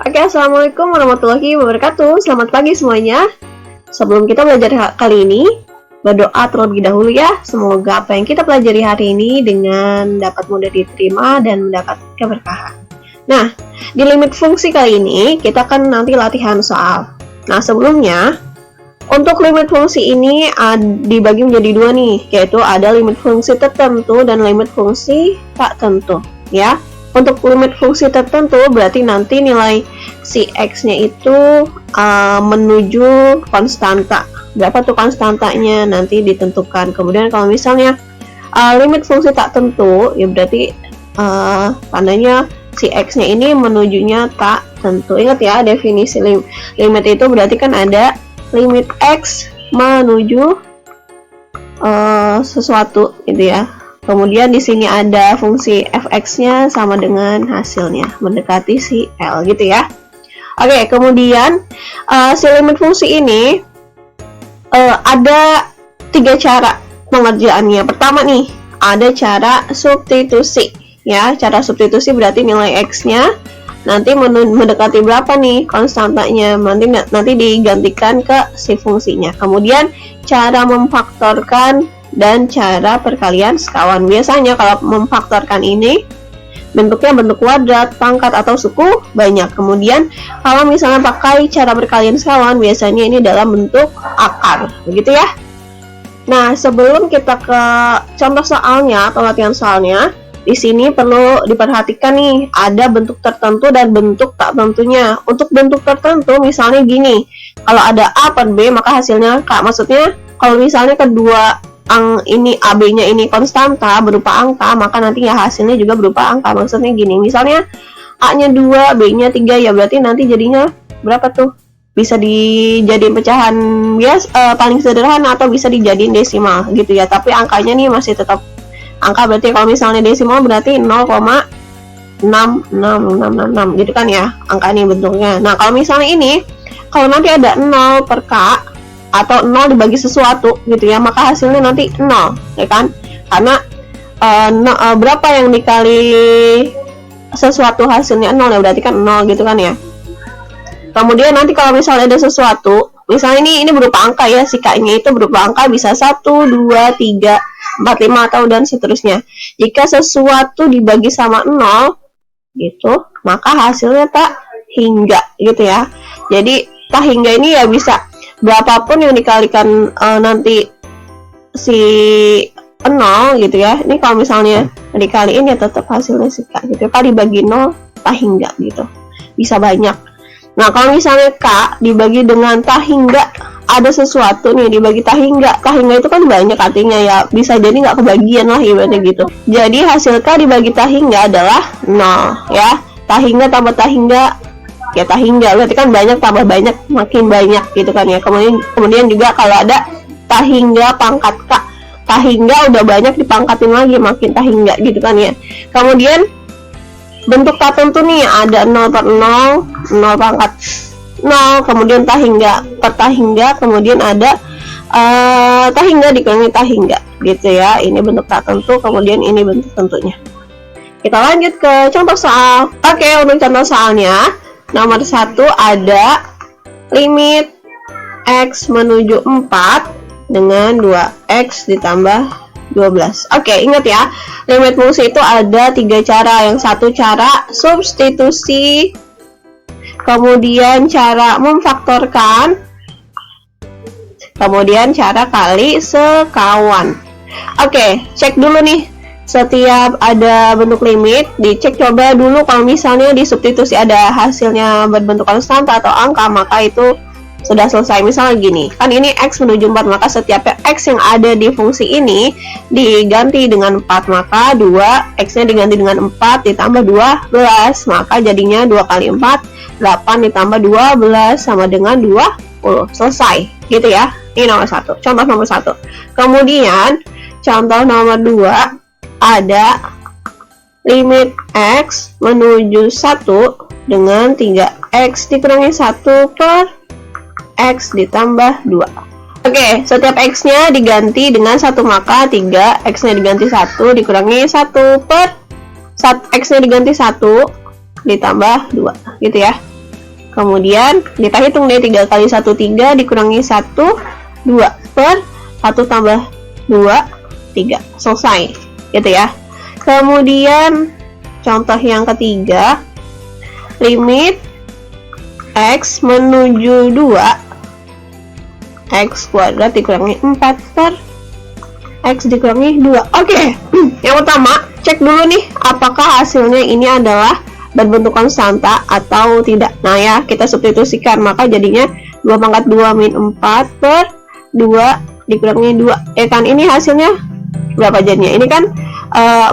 Oke, Assalamualaikum warahmatullahi wabarakatuh. Selamat pagi semuanya. Sebelum kita belajar kali ini, berdoa terlebih dahulu ya. Semoga apa yang kita pelajari hari ini dengan dapat mudah diterima dan mendapat keberkahan. Nah, di limit fungsi kali ini, kita akan nanti latihan soal. Nah, sebelumnya, untuk limit fungsi ini dibagi menjadi dua nih, yaitu ada limit fungsi tertentu dan limit fungsi tak tentu, ya. Untuk limit fungsi tertentu berarti nanti nilai si x-nya itu menuju konstanta. Berapa tuh konstantanya nanti ditentukan. Kemudian kalau misalnya limit fungsi tak tentu, ya berarti tandanya si x-nya ini menujunya tak tentu. Ingat ya, definisi limit itu berarti kan ada limit x menuju sesuatu gitu ya. Kemudian di sini ada fungsi fx-nya sama dengan hasilnya, mendekati si L gitu ya. Oke, kemudian si limit fungsi ini ada 3 cara pengerjaannya. Pertama nih, ada cara substitusi ya. Cara substitusi berarti nilai x-nya nanti mendekati berapa nih konstantanya, nanti digantikan ke si fungsinya. Kemudian cara memfaktorkan dan cara perkalian sekawan. Biasanya kalau memfaktorkan ini bentuknya bentuk kuadrat, pangkat atau suku banyak. Kemudian kalau misalnya pakai cara perkalian sekawan, biasanya ini dalam bentuk akar, begitu ya. Nah, sebelum kita ke contoh soalnya atau latihan soalnya, di sini perlu diperhatikan nih, ada bentuk tertentu dan bentuk tak tentunya. Untuk bentuk tertentu misalnya gini, kalau ada A per B maka hasilnya K. Maksudnya kalau misalnya kedua ini AB-nya ini konstanta berupa angka, maka nanti ya hasilnya juga berupa angka. Maksudnya gini, misalnya A-nya 2, B-nya 3, ya berarti nanti jadinya berapa tuh? Bisa dijadiin pecahan biasa paling sederhana atau bisa dijadiin desimal gitu ya. Tapi angkanya nih masih tetap angka, berarti kalau misalnya desimal berarti 0,66666 gitu kan ya, angka ini bentuknya. Nah, kalau misalnya ini, kalau nanti ada 0 per K atau 0 dibagi sesuatu gitu ya, maka hasilnya nanti 0 ya kan, karena berapa yang dikali sesuatu hasilnya 0 ya, berarti kan 0 gitu kan ya. Kemudian nanti kalau misalnya ada sesuatu, misalnya ini berupa angka ya, si K-nya itu berupa angka, bisa 1, 2, 3, 4, 5 atau dan seterusnya. Jika sesuatu dibagi sama 0 gitu, maka hasilnya tak hingga gitu ya. Jadi tak hingga ini ya bisa berapapun yang dikalikan nanti si 0 gitu ya. Ini kalau misalnya dikaliin ya tetap hasilnya si K gitu. K dibagi 0 tak hingga gitu. Bisa banyak. Nah, kalau misalnya K dibagi dengan tak hingga, ada sesuatu nih dibagi tak hingga. Tak hingga itu kan banyak artinya ya, bisa jadi nggak kebagian lah ibaratnya gitu. Jadi hasil K dibagi tak hingga adalah 0 ya. Tak hingga tambah tak hingga ya tak hingga, berarti kan banyak tambah banyak makin banyak gitu kan ya. Kemudian juga kalau ada tak hingga pangkat K, tak hingga udah banyak dipangkatin lagi makin tak hingga gitu kan ya. Kemudian bentuk tak tentu nih, ada 0 per 0, 0 pangkat 0, kemudian tak hingga per tak hingga, kemudian ada tak hingga dikurangi tak hingga gitu ya. Ini bentuk tak tentu, kemudian ini bentuk tentunya. Kita lanjut ke contoh soal. Oke, untuk contoh soalnya nomor 1 ada limit x menuju 4 dengan 2x ditambah 12. Oke, ingat ya, limit fungsi itu ada 3 cara. Yang satu cara substitusi, kemudian cara memfaktorkan, kemudian cara kali sekawan. Oke, cek dulu nih. Setiap ada bentuk limit, dicek coba dulu kalau misalnya di substitusi ada hasilnya berbentuk konstanta atau angka, maka itu sudah selesai. Misalnya gini, kan ini x menuju 4, maka setiap x yang ada di fungsi ini diganti dengan 4, maka 2x-nya diganti dengan 4 ditambah 12, maka jadinya 2 kali 4, 8 ditambah 12 sama dengan 20. Selesai, gitu ya. Ini nomor 1, contoh nomor 1. Kemudian, contoh nomor 2, ada limit x menuju 1 dengan 3x dikurangi 1 per x ditambah 2. Oke, setiap x-nya diganti dengan 1, maka 3 x-nya diganti 1 dikurangi 1 per x-nya diganti 1 ditambah 2 gitu ya. Kemudian kita hitung deh, 3 kali 1 3 dikurangi 1 2 per 1 tambah 2 3. Selesai gitu ya. Kemudian contoh yang ketiga, limit x menuju 2 x kuadrat dikurangi 4 per x dikurangi 2. Oke. Yang pertama, cek dulu nih apakah hasilnya ini adalah berbentuk konstanta atau tidak. Nah ya, kita substitusikan, maka jadinya 2 pangkat 2 min 4 per 2 dikurangi 2. Kan ini hasilnya berapa jadinya? Ini kan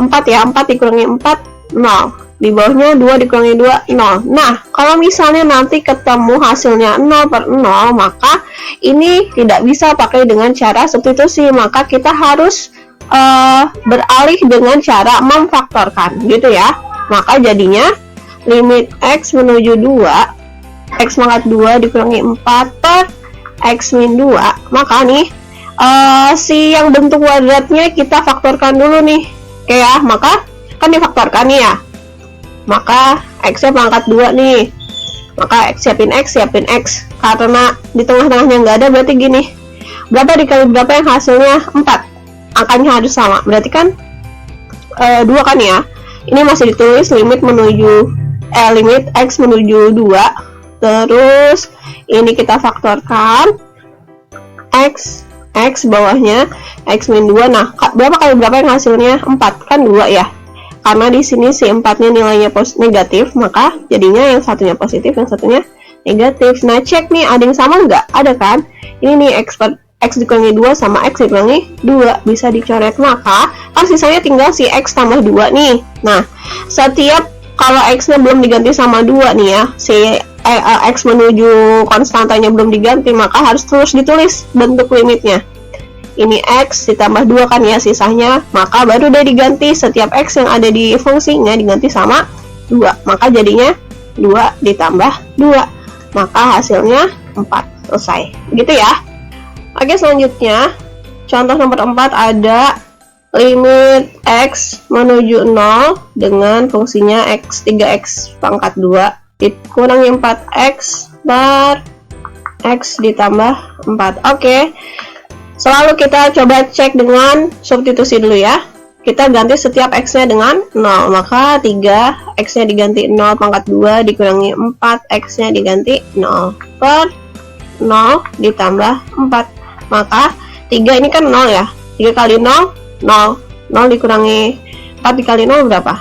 4 ya, 4 dikurangi 4 0. Di bawahnya 2 dikurangi 2 0. Nah, kalau misalnya nanti ketemu hasilnya 0 per 0, maka ini tidak bisa pakai dengan cara substitusi, maka kita harus beralih dengan cara memfaktorkan gitu ya. Maka jadinya limit x menuju 2 x pangkat 2 dikurangi 4 per x min 2. Maka nih si yang bentuk kuadratnya kita faktorkan dulu nih. Oke ya, maka kan difaktorkan nih ya. Maka x nya pangkat 2 nih. Maka siapin x. Karena di tengah-tengahnya nggak ada, berarti gini. Berapa dikali berapa yang hasilnya 4? Angkanya harus sama. Berarti kan 2 kan ya. Ini masih ditulis limit x menuju 2. Terus ini kita faktorkan x bawahnya x min 2. Nah, berapa kali berapa yang hasilnya 4? Kan 2 ya. Karena di sini si 4-nya nilainya negatif, maka jadinya yang satunya positif, yang satunya negatif. Nah, cek nih ada yang sama nggak? Ada kan? Ini nih x dikurangi 2 sama x dikurangi 2 bisa dicoret, maka kan sisanya tinggal si x tambah 2 nih. Nah, setiap kalau x-nya belum diganti sama 2 nih ya, si x menuju konstantanya belum diganti, maka harus terus ditulis bentuk limitnya. Ini x ditambah 2 kan ya sisanya, maka baru udah diganti setiap x yang ada di fungsinya diganti sama 2, maka jadinya 2 ditambah 2, maka hasilnya 4. Selesai gitu ya. Oke, selanjutnya contoh nomor 4 ada limit x menuju 0 dengan fungsinya x 3x pangkat 2 dikurangi 4x per x ditambah 4. Oke. Selalu kita coba cek dengan substitusi dulu ya. Kita ganti setiap x-nya dengan 0. Maka 3 x-nya diganti 0 pangkat 2 dikurangi 4 x-nya diganti 0 per 0 ditambah 4. Maka 3 ini kan 0 ya. 3 kali 0 0. 0 dikurangi 4 dikali 0 berapa?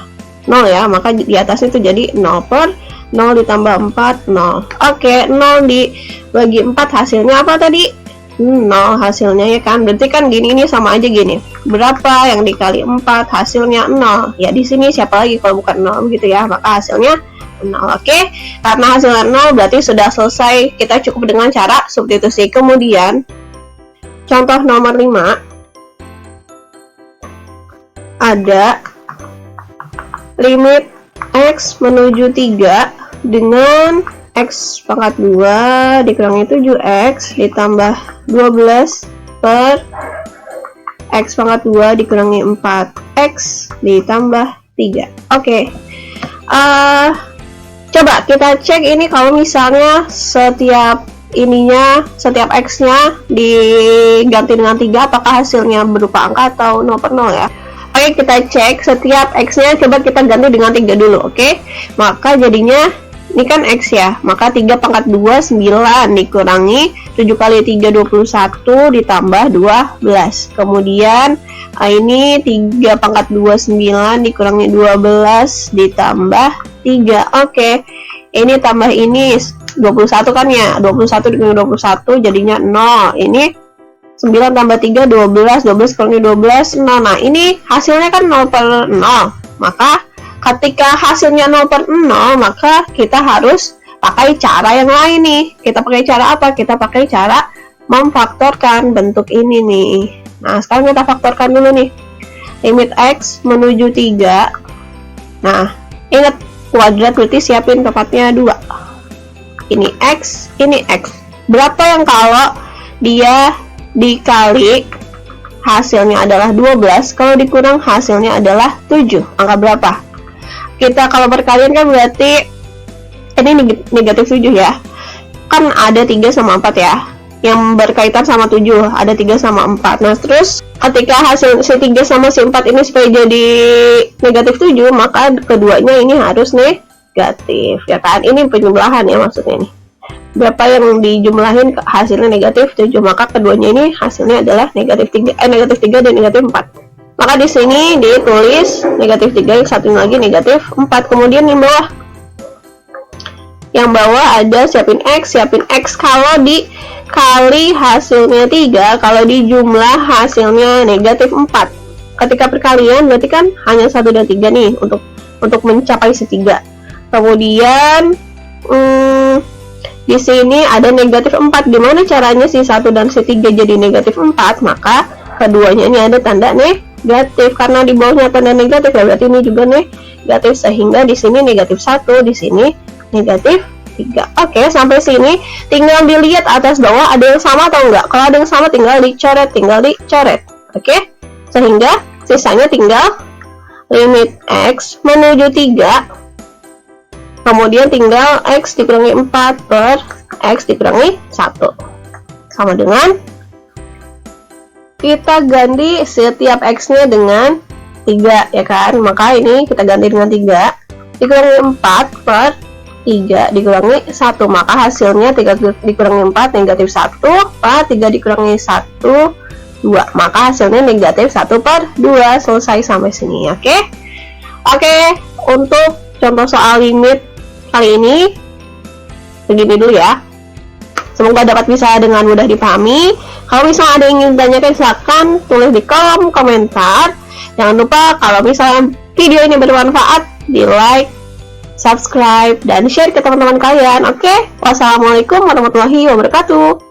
0 ya. Maka di atasnya itu jadi 0 per 0 ditambah 4 0. Oke, 0 dibagi 4 hasilnya apa tadi? 0 hasilnya ya kan. Berarti kan gini, ini sama aja gini. Berapa yang dikali 4 hasilnya 0. Ya di sini siapa lagi kalau bukan 0 gitu ya. Maka hasilnya 0. Oke. Karena hasilnya 0 berarti sudah selesai. Kita cukup dengan cara substitusi. Kemudian contoh nomor 5 ada limit x menuju 3 dengan x pangkat 2 dikurangi 7x ditambah 12 per x pangkat 2 dikurangi 4x ditambah 3. Oke. Coba kita cek ini kalau misalnya setiap x-nya diganti dengan 3, apakah hasilnya berupa angka atau 0 per 0 ya. Oke, kita cek setiap x-nya, coba kita ganti dengan 3 dulu. Oke. Maka jadinya ini kan x ya, maka 3 pangkat 2 9 dikurangi 7 kali 3 21 ditambah 12. Kemudian ini 3 pangkat 2 9 dikurangi 12 ditambah 3. Oke. Ini tambah ini 21 kan ya, 21 dikurangi 21 jadinya 0. Ini 9 tambah 3 12, 12 kurangi 12 0. Nah, ini hasilnya kan 0 per 0. Maka ketika hasilnya 0 per 0, maka kita harus pakai cara yang lain nih. Kita pakai cara apa? Kita pakai cara memfaktorkan bentuk ini nih. Nah, sekarang kita faktorkan dulu nih. Limit x menuju 3. Nah, ingat kuadrat berarti siapin tempatnya 2. Ini x, ini x. Berapa yang kalau dia dikali hasilnya adalah 12, kalau dikurang hasilnya adalah 7. Angka berapa? Kita kalau perkalian kan berarti ini negatif 7 ya. Kan ada 3 sama 4 ya. Yang berkaitan sama 7, ada 3 sama 4. Nah, terus ketika hasil si 3 sama si 4 ini supaya jadi negatif 7, maka keduanya ini harus negatif, ya kan? Ini penjumlahan ya maksudnya nih. Berapa yang dijumlahin hasilnya negatif 7, maka keduanya ini hasilnya adalah negatif 3 dan negatif 4. Maka di sini ditulis negatif 3, yang satunya lagi negatif 4. Kemudian yang bawah ada siapin X. Kalau dikali hasilnya 3, kalau dijumlah hasilnya negatif 4. Ketika perkalian berarti kan hanya 1 dan 3 nih untuk mencapai si 3. Kemudian di sini ada negatif 4. Gimana caranya si 1 dan si 3 jadi negatif 4? Maka keduanya ini ada tanda negatif, karena di bawahnya tanda negatif ya berarti ini juga negatif, sehingga di sini negatif 1, di sini negatif 3. Oke, sampai sini tinggal dilihat atas bawah ada yang sama atau enggak. Kalau ada yang sama tinggal dicoret. Oke, sehingga sisanya tinggal limit X menuju 3, kemudian tinggal X dikurangi 4 per X dikurangi 1 sama dengan, kita ganti setiap X nya dengan 3 ya kan. Maka ini kita ganti dengan 3 dikurangi 4 per 3 dikurangi 1, maka hasilnya 3 dikurangi 4 negatif 1 per 3 dikurangi 1 2, maka hasilnya negatif 1 per 2. Selesai sampai sini. Oke, untuk contoh soal limit kali ini begini dulu ya. Semoga dapat bisa dengan mudah dipahami. Kalau misalnya ada yang ingin ditanyakan, silahkan tulis di kolom komentar. Jangan lupa kalau misalnya video ini bermanfaat, di like, subscribe, dan share ke teman-teman kalian. Oke, wassalamualaikum warahmatullahi wabarakatuh.